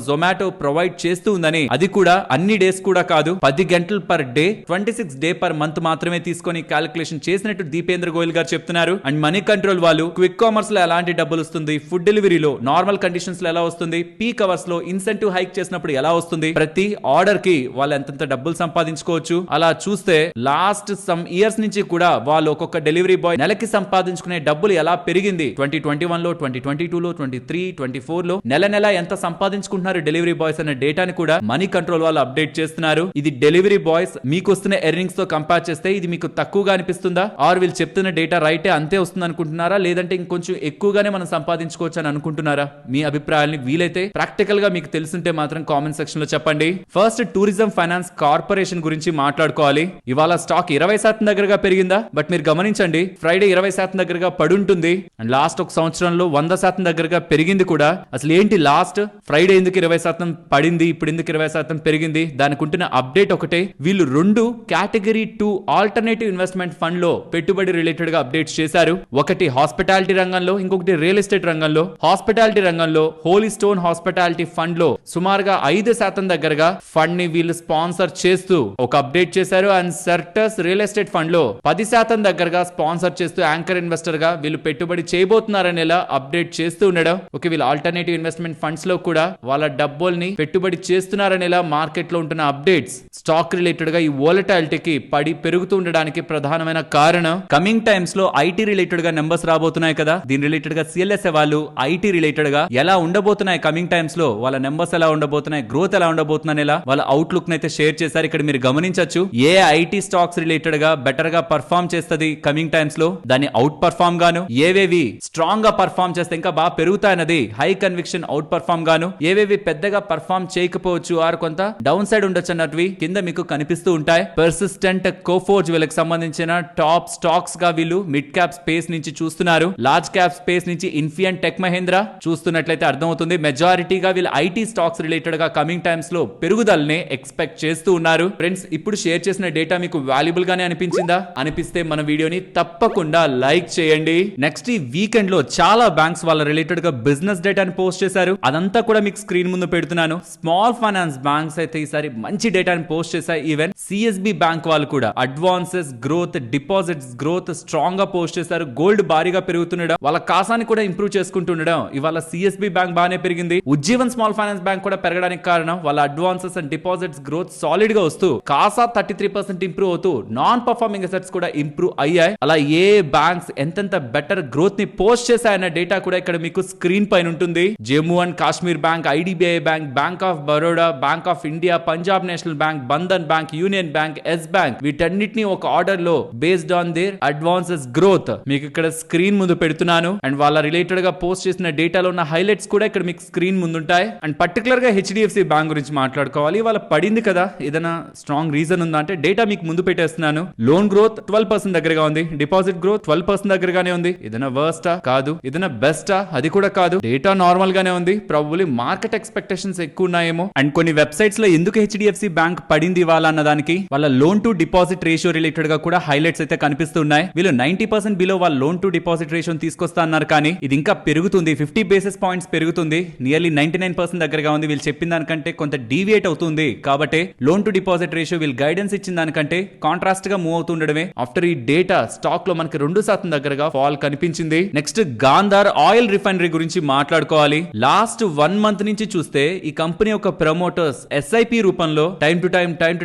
జొమాటో ప్రొవైడ్ చేస్తూ ఉందని. అది కూడా అన్ని డేస్ కూడా కాదు, 10 గంటలు per day, 26 day per month మాత్రమే తీసుకొని క్యాలిక్యులేషన్ చేసినట్టు దీపేంద్ర గోయల్ గారు చెప్తున్నారు. అండ్ మనీ కంట్రోల్ వాళ్ళు క్విక్ కామర్స్ లో ఎలాంటి డబ్బులు వస్తుంది, ఫుడ్ డెలివరీలో నార్మల్ కండిషన్స్ లో ఎలా వస్తుంది, పీక్ అవర్స్ లో ఇన్సెంటివ్ హైక్ చేసినప్పుడు ఎలా వస్తుంది, ప్రతి ఆర్డర్ కి వాళ్ళు ఎంతంత డబ్బులు సంపాదించుకోవచ్చు చూసుకోవచ్చు. అలా చూస్తే లాస్ట్ సమ్ ఇయర్స్ నుంచి కూడా వాళ్ళు ఒక్కొక్క డెలివరీ బాయ్ నెలకి సంపాదించుకునే డబ్బులు ఎలా పెరిగింది 2021 లో 2022 లో 23 24 లో నెల ఎంత సంపాదించుకుంటున్నారు డెలివరీ బాయ్స్ అనే డేటాని కూడా మనీ కంట్రోల్ వాళ్ళు అప్డేట్ చేస్తున్నారు. ఇది డెలివరీ బాయ్స్ మీకు వస్తున్న ఎర్నింగ్స్ తో కంపేర్ చేస్తే ఇది మీకు తక్కువగా అనిపిస్తుందా, ఆర్ వీళ్ళు చెప్తున్న డేటా రైటే అంతే వస్తుంది అనుకుంటున్నారా, లేదంటే ఇంకొంచెం ఎక్కువగానే మనం సంపాదించుకోవచ్చు అని అనుకుంటున్నారా? మీ అభిప్రాయాన్ని వీలైతే ప్రాక్టికల్ గా మీకు తెలుసుంటే మాత్రం కామెంట్ సెక్షన్ లో చెప్పండి. ఫస్ట్ టూరిజం ఫైనాన్స్ కార్పొరేషన్ గురించి మాట్లాడుకోవాలి. ఇవాళ స్టాక్ 20% దగ్గరగా పెరిగిందా? బట్ మీరు గమనించండి, ఫ్రైడే 20% దగ్గరగా పడుంటుంది అండ్ లాస్ట్ ఒక సంవత్సరంలో 100% దగ్గరగా పెరిగింది కూడా. అసలు ఏంటి లాస్ట్ ఫ్రైడే ఎందుకు 20% పడింది, ఇప్పుడు ఎందుకు 20% పెరిగింది? దానికి ఉంటున్న అప్డేట్ ఒకటే, వీళ్ళు 2 కేటగిరీ 2 ఆల్టర్నేటివ్ ఇన్వెస్ట్మెంట్ ఫండ్ లో పెట్టుబడి రిలేటెడ్ గా అప్డేట్స్ చేశారు. ఒకటి హాస్పిటాలిటీ రంగంలో, ఇంకొకటి రియల్ ఎస్టేట్ రంగంలో. హాస్పిటాలిటీ రంగంలో హోలీ స్టోన్ హాస్పిటాలిటీ ఫండ్ లో సుమారుగా 5% దగ్గరగా ఫండ్ ని వీళ్ళు స్పాన్సర్ చేస్తూ ఒక అప్డేట్ చేశారు. అండ్ సర్టస్ రియల్ ఎస్టేట్ ఫండ్ లో 10% దగ్గరగా స్పాన్సర్ చేస్తూ యాంకర్ ఇన్వెస్టర్ గా వీళ్ళు పెట్టుబడి చేయబోతున్నారనేలా అప్డేట్ చేస్తూ ఉండడం. ఓకే, వీళ్ళు ఆల్టర్నేటివ్ ఇన్వెస్ట్మెంట్ ఫండ్స్ లో కూడా వాళ్ళ డబ్బుల్ని పెట్టుబడి చేస్తున్నారనేలా మార్కెట్ లో ఉంటున్న అప్డేట్స్ స్టాక్ రిలేటెడ్ గా ఈ వోలటాలిటీకి పడి పెరుగుతూ ఉండడానికి ప్రధానమైన కారణం. కమింగ్ టైమ్స్ లో ఐటీ రిలేటెడ్ గా నెంబర్స్ రాబోతున్నాయి కదా, దీని రిలేటెడ్ గా సిఎల్ఎస్ఏ వాళ్ళు ఐటీ రిలేటెడ్ గా ఎలా ఉండబోతున్నాయి, కమింగ్ టైమ్స్ లో వాళ్ళ నెంబర్స్ ఎలా ఉండబోతున్నాయి, గ్రోత్ ఎలా ఉండబోతున్నాయి, వాళ్ళ అవుట్లుక్ నైతే షేర్ చేశారు. ఇక్కడ మీరు గమనించొచ్చు, ఏ ఐటీ స్టాక్స్ రిలేటెడ్ గా బెటర్ గా పర్ఫార్మ్ చేస్తుంది కమింగ్ టైమ్స్ లో, దాన్ని అవుట్ పర్ఫార్మ్ గాను, ఏవేవి స్ట్రాంగ్ గా పర్ఫార్మ్ చేస్తే ఇంకా బాగా పెరుగుతాయన్నది హై కన్విక్షన్ అవుట్ పర్ఫార్మ్ గాను, ఏవేవి పెద్దగా పర్ఫార్మ్ చేయకపోవచ్చు ఆర్ కొంత డౌన్ సైడ్ ఉండొచ్చు అన్నట్వి కింద మీకు కనిపిస్తూ ఉంటాయి. పర్సిస్టెంట్, కోఫోర్జ్ వీళ్ళకి సంబంధించిన టాప్ స్టాక్స్ గా వీళ్ళు మిడ్ క్యాప్ స్పేస్ నుంచి చూస్తున్నారు. లార్జ్ క్యాప్ స్పేస్ నుంచి ఇన్ఫియన్, టెక్ మహేంద్ర చూస్తున్నట్లయితే అర్థమవుతుంది. మెజారిటీగా వీళ్ళు ఐటీ స్టాక్స్ రిలేటెడ్ గా కమింగ్ టైమ్స్ లో పెరుగుదలని ఎక్స్పెక్ట్ చేస్తూ ఉన్నారు. ఫ్రెండ్స్, ఇప్పుడు షేర్ చేసిన డేటా మీకు వాల్యుబుల్ గానే అనిపించిందా? అనిపిస్తే మన వీడియోని తప్పకుండా లైక్ చేయండి. నెక్స్ట్ ఈ వీకెండ్ లో చాలా బ్యాంక్స్ వాళ్ళ రిలేటెడ్ గా బిజినెస్ డేటాని పోస్ట్ చేశారు. అదంతా కూడా మీకు స్క్రీన్ ముందు పెడుతున్నాను. స్మాల్ ఫైనాన్స్ బ్యాంక్స్ అయితే ఈసారి మంచి డేటాని పోస్ట్ చేశాయి. ఈవెన్ సిఎస్బి బ్యాంక్ వాళ్ళు కూడా advances growth, deposits growth strong గా పోస్ట్ చేశారు. గోల్డ్ భారీగా పెరుగుతుండడం, వాళ్ళ కాసాన్ని కూడా ఇంప్రూవ్ చేసుకుంటుండడం. ఇవాళ సిఎస్బి బ్యాంక్ బాగానే పెరిగింది. ఉజ్జీవన్ స్మాల్ ఫైనాన్స్ బ్యాంక్ కూడా పెరగడానికి కారణం వాళ్ళ advances and deposits growth solid గా వస్తూ కాసా 33% ఇంప్రూవ్ అవుతూ నాన్ పర్ఫార్మింగ్ అసెట్స్ కూడా ఇంప్రూవ్ అయ్యాయి. అలా ఏ బ్యాంక్స్ ఎంతెంత బెటర్ గ్రోత్ ని పోస్ట్ చేశాయన్న డేటా కూడా ఇక్కడ మీకు స్క్రీన్ పైన ఉంటుంది. Jammu and Kashmir bank, IDBI bank, bank of Baroda, bank of India, Punjab national bank, Bandhan bank, union bank, yes bank, వీటన్నిటిని ఒక ఆర్డర్ లో based on their advances growth మీకు ఇక్కడ స్క్రీన్ ముందు పెడుతున్నాను. అండ్ వాళ్ళ రిలేటెడ్ గా పోస్ట్ చేసిన డేటాలో ఉన్న హైలైట్స్ కూడా ఇక్కడ మీకు స్క్రీన్ ముందు ఉంటాయి. అండ్ పర్టికులర్ గా హెచ్డిఎఫ్సి బ్యాంక్ గురించి మాట్లాడుకోవాలి. వాళ్ళ పడింది కదా, ఏదైనా స్ట్రాంగ్ రీజన్ ఉందా అంటే డేటా మీకు ముందు పెట్టేస్తున్నాను. లోన్ గ్రోత్ 12% దగ్గరగా ఉంది, డిపాజిట్ గ్రోత్ 12% దగ్గరగానే ఉంది. ఏదైనా వర్స్టా? కాదు. ఏదైనా బెస్టా? అది కూడా కాదు. డేటా నార్మల్ గానే ఉంది. ప్రాబబ్లీ మార్కెట్ ఎక్స్పెక్టేషన్స్ ఎక్కువ ఉన్నాయేమో. అండ్ కొన్ని వెబ్సైట్స్ లో ఎందుకు హెచ్డిఎఫ్సి బ్యాంక్ పడింది వాళ్ళ అన్నదానికి వాళ్ళ loan to deposit ratio related గా కూడా హైలైట్స్ అయితే కనిపిస్తున్నాయి. వీళ్ళు 90% బిలో వాళ్ళ లోన్ టు డిపాజిట్ రేషియో తీసుకొస్తా అన్నారు, కానీ ఇది ఇంకా పెరుగుతుంది. 50 బేసిస్ పాయింట్స్ పెరుగుతుంది. నియర్లీ 99% దగ్గరగా ఉంది. వీళ్ళు చెప్పిన దానికంటే కొంత డీవియేట్ అవుతుంది. కాబట్టి లోన్ టు డిపాజిట్ రేషియో వీళ్ళు గైడెన్స్ ఇచ్చిన దానికంటే కాంట్రాస్ట్ గా మూవ్ అవుతుండడమే ఆఫ్టర్ ఈ డేటా స్టాక్ లో మనకి 2% దగ్గరగా ఫాల్ కనిపించింది. నెక్స్ట్ గాంధార్ ఆయిల్ రిఫైనరీ గురించి మాట్లాడుకోవాలి. లాస్ట్ 1 మంత్ నుంచి చూస్తే ఈ కంపెనీ యొక్క ప్రమోటర్స్ ఎస్ఐపి రూపంలో టైం టు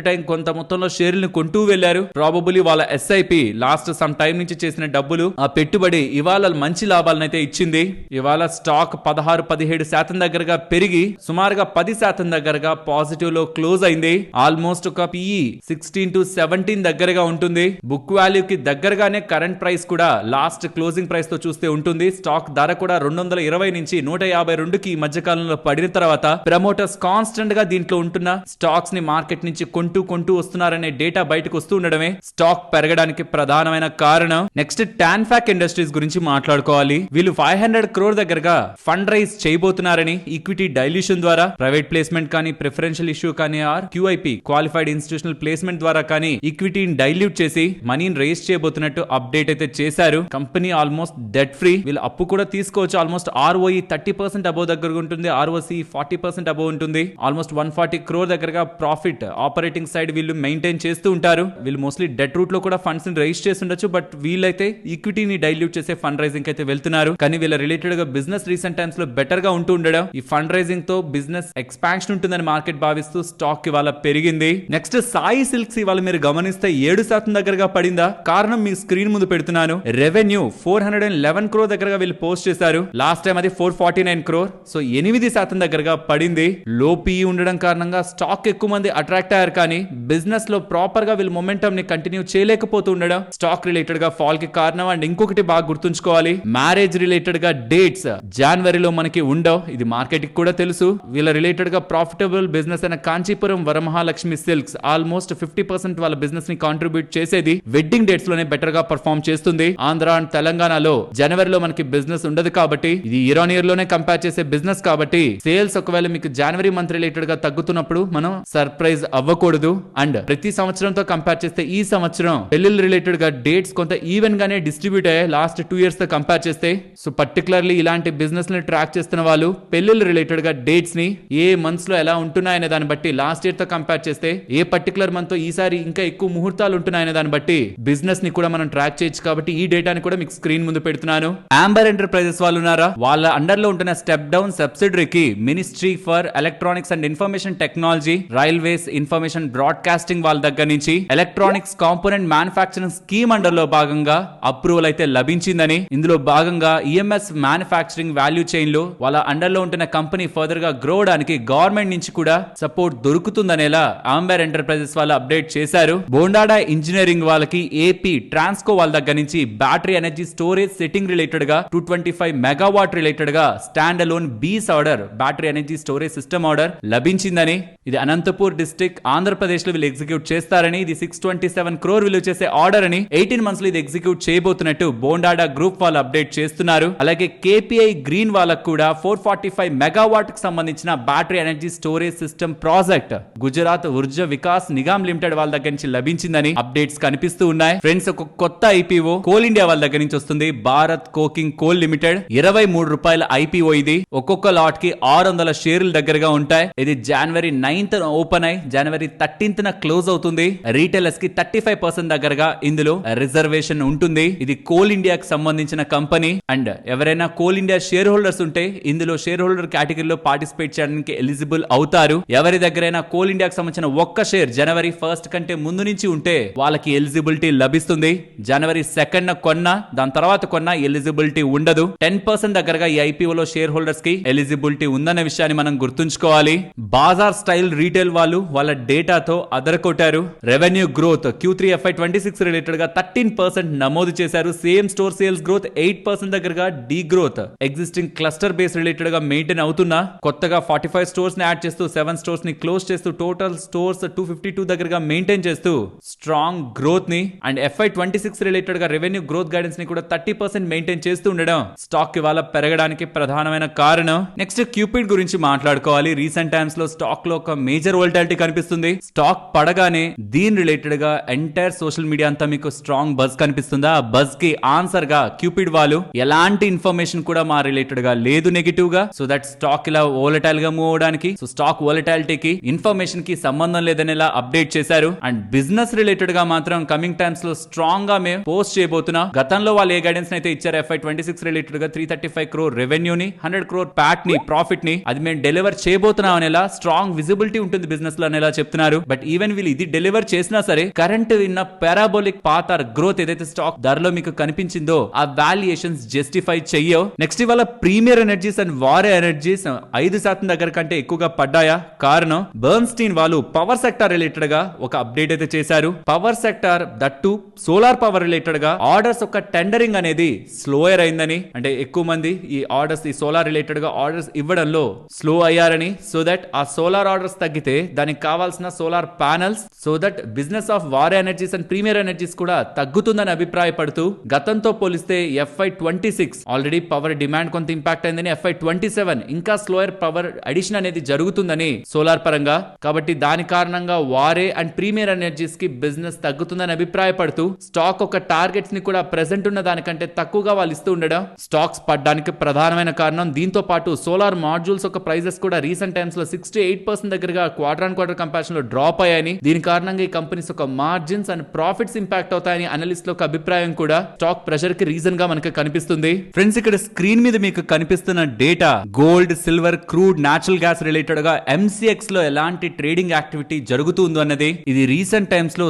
టైం కొంత మొత్తంలో షేర్లను కొంటూ వెళ్లారు. ప్రాబబుల్లీ వాళ్ళ ఎస్ఐపి లాస్ట్ సమ్ టైం నుంచి చేసిన డబ్బులు, ఆ పెట్టుబడి ఇవాళ మంచి లాభాలను అయితే ఇచ్చింది. ఇవాళ స్టాక్ 16-17% దగ్గరగా పెరిగి సుమారుగా 10% దగ్గరగా పాజిటివ్ లో క్లోజ్ అయింది. ఆల్మోస్ట్ ఒక పిఈ 16 to 17 దగ్గరగా ఉంటుంది. బుక్ వాల్యూ కి దగ్గరగానే కరెంట్ ప్రైస్ కూడా లాస్ట్ క్లోజింగ్ ప్రైస్ తో చూస్తే ఉంటుంది. స్టాక్ ధర కూడా 220 నుంచి 152 కి మధ్య కాలంలో పడిన తర్వాత ప్రమోటర్స్ కాన్స్టెంట్ గా దీంట్లో ఉంటున్న స్టాక్స్ ని మార్కెట్ నుంచి కొంటూ వస్తున్నారనే డేటా బయటకు వస్తూ ఉండడమే స్టాక్ పెరగడానికి ప్రధానమైన కారణం. నెక్స్ట్ టాన్ఫాక్ ఇండస్ట్రీస్ గురించి మాట్లాడుకోవాలి. వీళ్ళు 500 crore దగ్గరగా ఫండ్ రైజ్ చేయబోతున్నారని ఈక్విటీ డైల్యూషన్ ద్వారా, ప్రైవేట్ ప్లేస్మెంట్ కానీ, ప్రిఫరెన్షియల్ ఇష్యూ కానీ, or QIP qualified institutional placement ద్వారా కానీ ఈక్విటీని డైల్యూట్ చేసి మనీని రేస్ చేయబోతున్నట్టు అప్డేట్ అయితే చేశారు. Company almost debt free. వీళ్ళు అప్పు కూడా తీసుకోవచ్చు. ఆల్మోస్ట్ ఆర్ఓఈ 30% అబోవ్ దగ్గర ఉంటుంది. ఆర్ఓసి 40% అబోవ్ ఉంటుంది. ఆల్మోస్ట్ 140 crore దగ్గరగా ప్రాఫిట్ ఆపరేటింగ్ సైడ్ వీళ్ళు మెయింటైన్ చేస్తూ ఉంటారు. వీళ్ళు మోస్ట్లీ డెట్ రూట్ లో కూడా ఫండ్స్ ని రైజ్ చేసి ఉండొచ్చు. బట్ వీళ్ళైతే ఈక్విటీని డైల్యూట్ చేసే ఫండ్ రైజింగ్ అయితే వెళ్తున్నారు. కానీ వీళ్ళ రిలేటెడ్ గా బిజినెస్ రీసెంట్ టైమ్స్ లో బెటర్ గా ఉంటూ ఉండడం, ఈ ఫండ్ రైజింగ్ తో బిజినెస్ ఎక్స్పాన్షన్ ఉంటుందని మార్కెట్ భావిస్తూ స్టాక్ ఇవాళ పెరిగింది. నెక్స్ట్ సాయి సిల్క్స్ ఇవాళ మీరు గమనిస్తే 7% దగ్గరగా పడిందా? కారణం మీ స్క్రీన్ ముందు పెడుతున్నాను. రెవెన్యూ 411 crore దగ్గరగా వీళ్ళు పోస్ట్ చేశారు. లాస్ట్ టైం అది 449 crore. సో 8% దగ్గరగా పడింది. లో PE ఉండడం కారణంగా స్టాక్ ఎక్కువ మంది అట్రాక్ట్ అయ్యారు, కానీ బిజినెస్ లో ప్రాపర్ గా వీళ్ళు మొమెంటమ్ ని కంటిన్యూ చేయలేకపోతూ ఉండడం స్టాక్ రిలేటెడ్ గా ఫాల్ కి కారణం. అండ్ ఇంకొకటి బాగా గుర్తుంచుకోవాలి, మ్యారేజ్ రిలేటెడ్ గా డేట్స్ జనవరిలో మనకి ఉండవు. ఇది మార్కెట్ కి కూడా తెలుసు. వీళ్ళ రిలేటెడ్ గా ప్రాఫిటబుల్ బిజినెస్ అయిన కాంచీపురం వరమహాలక్ష్మి సిల్క్స్ ఆల్మోస్ట్ 50% వాళ్ళ బిజినెస్ ని కాంట్రిబ్యూట్ చేసేది వెడ్డింగ్ డేట్స్ లోనే బెటర్ గా పర్ఫార్మ్ చేస్తుంది. ఆంధ్ర అండ్ తెలంగాణలో జనవరిలో మనకి బిజినెస్ ఉండదు కాబట్టి, ఇది ఇయర్ ఆన్ ఇయర్ లోనే కంపేర్ చేసే బిజినెస్ కాబట్టి సేల్స్ ఒకవేళ మీకు జనవరి మంత్ రిలేటెడ్ గా తగ్గుతున్నప్పుడు మనం సర్ప్రైజ్ అవ్వకూడదు. అండ్ ప్రతి సంవత్సరంతో కంపేర్ చేస్తే ఈ సంవత్సరం పెళ్లిళ్ళ రిలేటెడ్ గా డేట్స్ కొంత ఈవెన్ గానే డిస్ట్రిబ్యూట్ అయ్యాయి లాస్ట్ 2 years తో కంపేర్ చేస్తే. సో పర్టికులర్లీ ఇలాంటి బిజినెస్ ని ట్రాక్ చేస్తున్న వాళ్ళు పెళ్లిళ్ళ రిలేటెడ్ గా డేట్స్ ని ఏ మంత్స్ లో ఎలా ఉంటున్నాయనే దాన్ని బట్టి లాస్ట్ ఇయర్ తో కంపేర్ చేస్తే ఏ పర్టికులర్ మంత్ తో ఈసారి ఇంకా ఎక్కువ ముహూర్తాలు ఉంటున్నాయనే దాన్ని బట్టి బిజినెస్ ని కూడా మనం ట్రాక్ చేయొచ్చు. కాబట్టి ఈ డేటాని కూడా మీకు స్క్రీన్ ముందు పెడుతున్నాను. అంబర్ ఎంటర్ప్రైజెస్ వాళ్ళు ఉన్నారా? వాళ్ళ అండర్ లో ఉంటున్న స్టెప్ డౌన్ సబ్సిడరీకి ministry for electronics and information technology, railways information broadcasting వాళ్ళ దగ్గర నుంచి electronics component manufacturing scheme under లో భాగంగా అప్రూవల్ అయితే లభించిందని, ఇందులో భాగంగా ఈఎంఎస్ మ్యానుఫాక్చరింగ్ వాల్యూ చైన్ లో వాళ్ళ అండర్ లో ఉంటున్న కంపెనీ ఫర్దర్ గా గ్రో అవడానికి గవర్నమెంట్ నుంచి కూడా సపోర్ట్ దొరుకుతుందనేలా అంబర్ ఎంటర్ప్రైజెస్ వాళ్ళు అప్డేట్ చేశారు. బోండాడా ఇంజనీరింగ్ వాళ్ళకి ఏపీ ట్రాన్స్కో వాళ్ళ దగ్గర నుంచి battery energy storage setting related గా 225 మెగావాట్ రిలేటెడ్ గా స్టాండ్ అలోన్ బీస్ order, battery energy storage system order లభించిందని, ఇది అనంతపూర్ డిస్ట్రిక్ట్ ఆంధ్రప్రదేశ్ లో వీళ్ళు ఎగ్జిక్యూట్ చేస్తారని, ఇది 627 crore విలువ చేసే ఆర్డర్ అని 18 months లో ఇది ఎగ్జిక్యూట్ చేయబోతున్నట్టు బోండాడా గ్రూప్ వాళ్ళు అప్డేట్ చేస్తున్నారు. అలాగే కేపీఐ గ్రీన్ వాళ్ళకు కూడా 445 మెగావాట్ కి సంబంధించిన battery energy storage system project Gujarat Urja Vikas Nigam limited వాళ్ళ దగ్గర నుంచి లభించిందని అప్డేట్స్ కనిపిస్తూ ఉన్నాయి. ఫ్రెండ్స్, ఒక కొత్త ఐపీఓ కోల్ ఇండియా వాళ్ళ దగ్గర నుంచి వస్తుంది. భారత్ కోకింగ్ కోల్ లిమిటెడ్ 23 రూపాయల ఐపీఓ. ఇది ఒక్కొక్క లాట్ కి 600 షేర్లు దగ్గరగా ఉంటాయి. ఇది జనవరి 9th ఓపెన్ అయి జనవరి 13th క్లోజ్ అవుతుంది. రీటైలర్స్ కి 35% దగ్గరగా ఇందులో రిజర్వేషన్ ఉంటుంది. ఇది కోల్ ఇండియాకి సంబంధించిన కంపెనీ. అండ్ ఎవరైనా కోల్ ఇండియా షేర్ హోల్డర్స్ ఉంటే ఇందులో షేర్ హోల్డర్ కేటగిరీలో పార్టిసిపేట్ చేయడానికి ఎలిజిబుల్ అవుతారు. ఎవరి దగ్గరైనా కోల్ ఇండియాకి సంబంధించిన ఒక్క షేర్ జనవరి 1st కంటే ముందు నుంచి ఉంటే వాళ్ళకి ఎలిజిబిలిటీ లభిస్తుంది. జనవరి 2nd కొన్నా దాని తర్వాత కొన్నా ఎలిజిబిలిటీ ఉండదు. 10% దగ్గరగా ఈ ఐపీఓలో షేర్ హోల్డర్స్ కి ఎలిజిబిలిటీ ఉందన్న విషయాన్ని మనం గుర్తుంచుకోవాలి. బాజార్ స్టైల్ రీటైల్ వాళ్ళు వాళ్ళ డేటాతో అదరకొట్టారు. Revenue growth Q3 FY26 related గా 13% నమోదు చేశారు. సేమ్ స్టోర్ సేల్స్ గ్రోత్ 8% దగ్గరగా డీ growth existing cluster base related గా మెయింటైన్ అవుతున్నా, కొత్తగా 45 స్టోర్స్ ని యాడ్ చేస్తూ 7 స్టోర్స్ ని క్లోజ్ చేస్తూ టోటల్ స్టోర్స్ 252 దగ్గరగా మెయింటైన్ చేస్తూ స్ట్రాంగ్ గ్రోత్ ని అండ్ FY26 రిలేటెడ్ గా రెవెన్యూ గ్రోత్ గైడెన్స్ ని కూడా 30% మెయింటైన్ చేస్తూ ఉండడం స్టాక్ ఇవాళ పెరగడానికి ప్రధానమైన కారణం. నెక్స్ట్ క్యూపిడ్ గురించి మాట్లాడుకోవాలి. రీసెంట్ టైమ్స్ లో స్టాక్ లో ఒక మేజర్ వోల్టాలిటీ కనిపిస్తుంది. స్టాక్ పడగానే దీని రిలేటెడ్ గా ఎంటైర్ సోషల్ మీడియా అంతా మీకు స్ట్రాంగ్ బజ్ కనిపిస్తుందా? బజ్ కి ఆన్సర్ గా క్యూపిడ్ వాళ్ళు ఎలాంటి ఇన్ఫర్మేషన్ కూడా మా రిలేటెడ్ గా లేదు నెగిటివ్ గా, సో దట్ స్టాక్ ఇలా వోలటైల్ గా మూవ్ అవడానికి, సో స్టాక్ వోలటాలిటీకి ఇన్ఫర్మేషన్ కి సంబంధం లేదనేలా అప్డేట్ చేశారు. అండ్ బిజినెస్ రిలేటెడ్ గా మాత్రం కమింగ్ టైమ్స్ లో స్ట్రాంగ్ గా మేము పోస్ట్ చేయబోతున్నాం. గతంలో వాళ్ళు ఏ గైడెన్స్ అయితే ఇచ్చారు FY26 రిలేటెడ్ గా 335 crore రెవెన్యూని, 100 crore ప్యాట్ ని, ప్రాఫిట్ ని, అది మేము డెలివర్ చేయబోతున్నాం అనేలా స్ట్రాంగ్ విజిబిలిటీ ఉంటుంది బిజినెస్ లో అనేలా చెప్తున్నారు. బట్ ఈవెన్ వీళ్ళు ఇది డెలివర్ చేసినా సరే కరెంట్ విన్న పారాబోలిక్ పాత్ ఆర్ గ్రోత్ ఏదైతే స్టాక్ ధరలో మీకు కనిపించిందో ఆ వాల్యుయేషన్స్ జస్టిఫై చెయ్యో. నెక్స్ట్ ఇవాళ ప్రీమియర్ ఎనర్జీస్ అండ్ వారే ఎనర్జీస్ 5% దగ్గర కంటే ఎక్కువగా పడ్డాయా? కారణం బర్న్స్టీన్ వాళ్ళు పవర్ సెక్టార్ రిలేటెడ్ గా ఒక అప్డేట్ అయితే చేశారు. Power sector that solar power related గా ఆర్డర్స్ ఒక టెండరింగ్ అనేది స్లోయర్ అయిందని, అంటే ఎక్కువ మంది ఈ ఆర్డర్స్ ఈ సోలార్ రిలేటెడ్ గా ఆర్డర్స్ ఇవ్వడంలో స్లో అయ్యారని, సో దట్ ఆ సోలార్ ఆర్డర్స్ తగ్గితే దానికి కావాల్సిన solar panels, so that business of వారే ఎనర్జీస్ అండ్ ప్రీమియర్ ఎనర్జీస్ కూడా తగ్గుతుందని అభిప్రాయపడుతూ గతంతో పోలిస్తే FY26 ఆల్రెడీ పవర్ డిమాండ్ కొంత ఇంపాక్ట్ అయిందని, FY27 ఇంకా స్లోయర్ పవర్ అడిషన్ అనేది జరుగుతుందని సోలార్ పరంగా, కాబట్టి దాని కారణంగా వారే అండ్ ప్రీమియర్ ఎనర్జీస్ కి బిజినెస్ తగ్గుతుందని అభిప్రాయపడుతూ స్టాక్ ఒక టార్గెట్స్ ని కూడా ప్రెసెంట్ ఉన్న దానికంటే తక్కువగా వాళ్ళు ఇస్తూ ఉండడం స్టాక్స్ పడ్డానికి ప్రధానమైన కారణం. దీంతో పాటు సోలార్ మాడ్యూల్స్ ఒక ప్రైజెస్ కూడా రీసెంట్ టైమ్స్ లో 68% దగ్గరగా క్వార్టర్ ఆన్ క్వార్టర్ కంపారిజన్ లో డ్రాప్ అయ్యాయని, దీని కారణంగా ఈ కంపెనీస్ ఒక మార్జిన్స్ అండ్ ప్రాఫిట్స్ ఇంపాక్ట్ అవుతాయని అనలిస్ట్ లో ఒక అభిప్రాయం కూడా స్టాక్ ప్రెషర్ కి రీజన్ గా మనకు కనిపిస్తుంది. ఫ్రెండ్స్, ఇక్కడ స్క్రీన్ మీద మీకు కనిపిస్తున్న data gold, silver, crude, natural gas related గా MCX లో ఎలాంటి ట్రేడింగ్ యాక్టివిటీ జరుగుతుంది జరుగుతుంది అన్నది. ఇది రీసెంట్ టైమ్స్ లో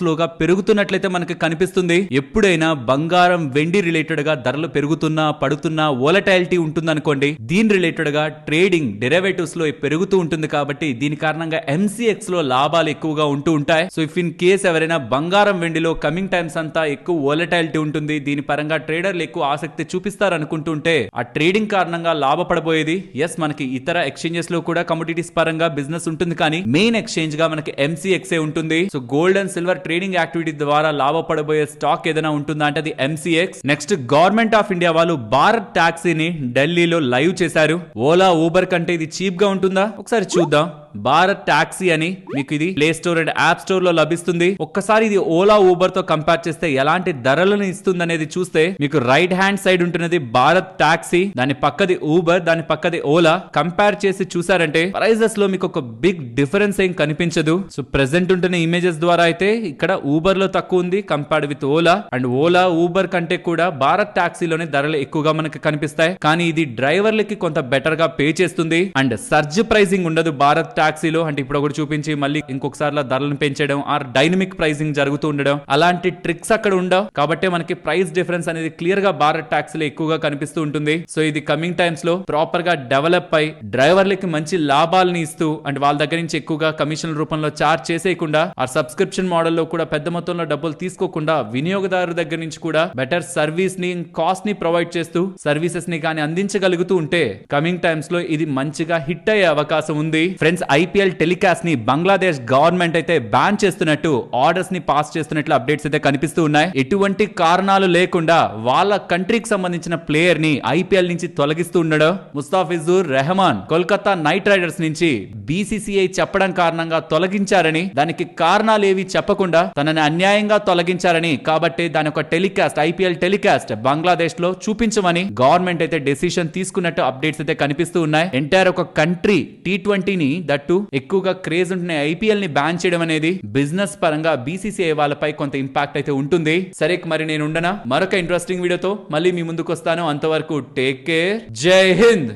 స్లోగా పెరుగుతున్నట్లయితే మనకి కనిపిస్తుంది. ఎప్పుడైనా బంగారం వెండి రిలేటెడ్ గా ధరలు పెరుగుతున్నా పడుతున్నా వోలటైలిటీ ఉంటుంది అనుకోండి, దీని రిలేటెడ్ గా ట్రేడింగ్ డెరివేటివ్స్ లో పెరుగుతూ ఉంటుంది. కాబట్టి దీని కారణంగా ఎంసీఎక్స్ లో లాభాలు ఎక్కువగా ఉంటూ ఉంటాయి. సో ఇఫ్ ఇన్ కేస్ ఎవరైనా బంగారం వెండిలో కమింగ్ టైమ్స్ అంతా ఎక్కువ వోలటైలిటీ ఉంటుంది, దీని పరంగా ట్రేడర్లు ఎక్కువ ఆసక్తి చూపిస్తారు అనుకుంటుంటే ఆ ట్రేడింగ్ కారణంగా లాభపడబోయేది ఎస్ మనకి ఇతర ఎక్స్చేంజెస్ లో కూడా కమోడిటీస్ పరంగా బిజినెస్ ఉంటుంది, కానీ మెయిన్ ఎక్స్చేంజ్ గా మనకి ఎంసీఎక్స్ ఉంటుంది. So gold and silver trading activity ద్వారా లాభపడబోయే స్టాక్ ఏదైనా ఉంటుందా అంటే అది MCX. Next government of India వాళ్ళు భారత్ టాక్సీని ఢిల్లీలో లైవ్ చేశారు. ఓలా ఊబర్ కంటే ఇది చీప్ గా ఉంటుందా ఒకసారి చూద్దాం. భారత్ టాక్సీ అని మీకు ఇది play store and app store లో లభిస్తుంది. ఒక్కసారి ఇది ఓలా ఊబర్ తో కంపేర్ చేస్తే ఎలాంటి ధరలను ఇస్తుంది అనేది చూస్తే మీకు రైట్ హ్యాండ్ సైడ్ ఉంటున్నది భారత్ టాక్సీ, దాని పక్కది ఊబర్, దాని పక్కది ఓలా. కంపేర్ చేసి చూసారంటే ప్రైజెస్ లో మీకు ఒక బిగ్ డిఫరెన్స్ ఏం కనిపించదు. సో ప్రెసెంట్ ఉంటున్న ఇమేజెస్ ద్వారా అయితే ఇక్కడ ఊబర్ లో తక్కువ ఉంది compared with Ola, and Ola Uber కంటే కూడా భారత్ టాక్సీలోనే ధరలు ఎక్కువగా మనకి కనిపిస్తాయి. కానీ ఇది డ్రైవర్లకి కొంత బెటర్ గా పే చేస్తుంది అండ్ సర్జ్ ప్రైజింగ్ ఉండదు భారత్ టాక్సీలో. అంటే ఇప్పుడు ఒకటి చూపించి మళ్ళీ ఇంకొకసారి ధరలను పెంచడం ఆర్ డైనమిక్ ప్రైసింగ్ జరుగుతూ ఉండడం అలాంటి ట్రిక్స్ అక్కడ ఉండవు. కాబట్టి మనకి ప్రైస్ డిఫరెన్స్ అనేది క్లియర్ గా భారత్ టాక్సీలో ఎక్కువగా కనిపిస్తూ ఉంటుంది. సో ఇది కమింగ్ టైమ్స్ లో ప్రాపర్ గా డెవలప్ అయి డ్రైవర్లకి మంచి లాభాలను ఇస్తూ అండ్ వాళ్ళ దగ్గర నుంచి ఎక్కువగా కమిషన్ రూపంలో చార్జ్ చేసేయకుండా ఆ సబ్స్క్రిప్షన్ మోడల్ లో కూడా పెద్ద మొత్తంలో డబ్బులు తీసుకోకుండా వినియోగదారు దగ్గర నుంచి కూడా బెటర్ సర్వీస్ ని కాస్ట్ ని ప్రొవైడ్ చేస్తూ సర్వీసెస్ ని కానీ అందించగలుగుతూ ఉంటే కమింగ్ టైమ్స్ లో ఇది మంచిగా హిట్ అయ్యే అవకాశం ఉంది. ఫ్రెండ్స్ ఐపీఎల్ టెలికాస్ట్ ని బంగ్లాదేశ్ గవర్నమెంట్ అయితే బ్యాన్ చేస్తున్నట్టు ఆర్డర్స్ ని పాస్ చేస్తున్నట్లు అప్డేట్స్ అయితే కనిపిస్తూ ఉన్నాయి. ఎటువంటి కారణాలు లేకుండా వాళ్ళ కంట్రీకి సంబంధించిన ప్లేయర్ ని ఐపీఎల్ నుంచి తొలగిస్తూ ఉండడం. ముస్తాఫిజుర్ రెహమాన్ కోల్కతా నైట్ రైడర్స్ నుంచి బీసీసీఐ చెప్పడం కారణంగా తొలగించారని, దానికి కారణాలు ఏవి చెప్పకుండా తనని అన్యాయంగా తొలగించారని, కాబట్టి దాని ఒక టెలికాస్ట్ ఐపీఎల్ టెలికాస్ట్ బంగ్లాదేశ్ లో చూపించమని గవర్నమెంట్ అయితే డెసిషన్ తీసుకున్నట్టు అప్డేట్స్ అయితే కనిపిస్తూ ఉన్నాయి. ఎంటైర్ ఒక కంట్రీ T20ని దట్టు ఎక్కువగా క్రేజ్ ఉంటున్న ఐపీఎల్ ని బ్యాన్ చేయడం అనేది బిజినెస్ పరంగా బీసీసీఐ వాళ్ళపై కొంత ఇంపాక్ట్ అయితే ఉంటుంది. సరే మరి నేను ఉండనా, మరొక ఇంట్రెస్టింగ్ వీడియోతో మళ్ళీ మీ ముందుకు వస్తాను. అంతవరకు టేక్ కేర్, జై హింద్.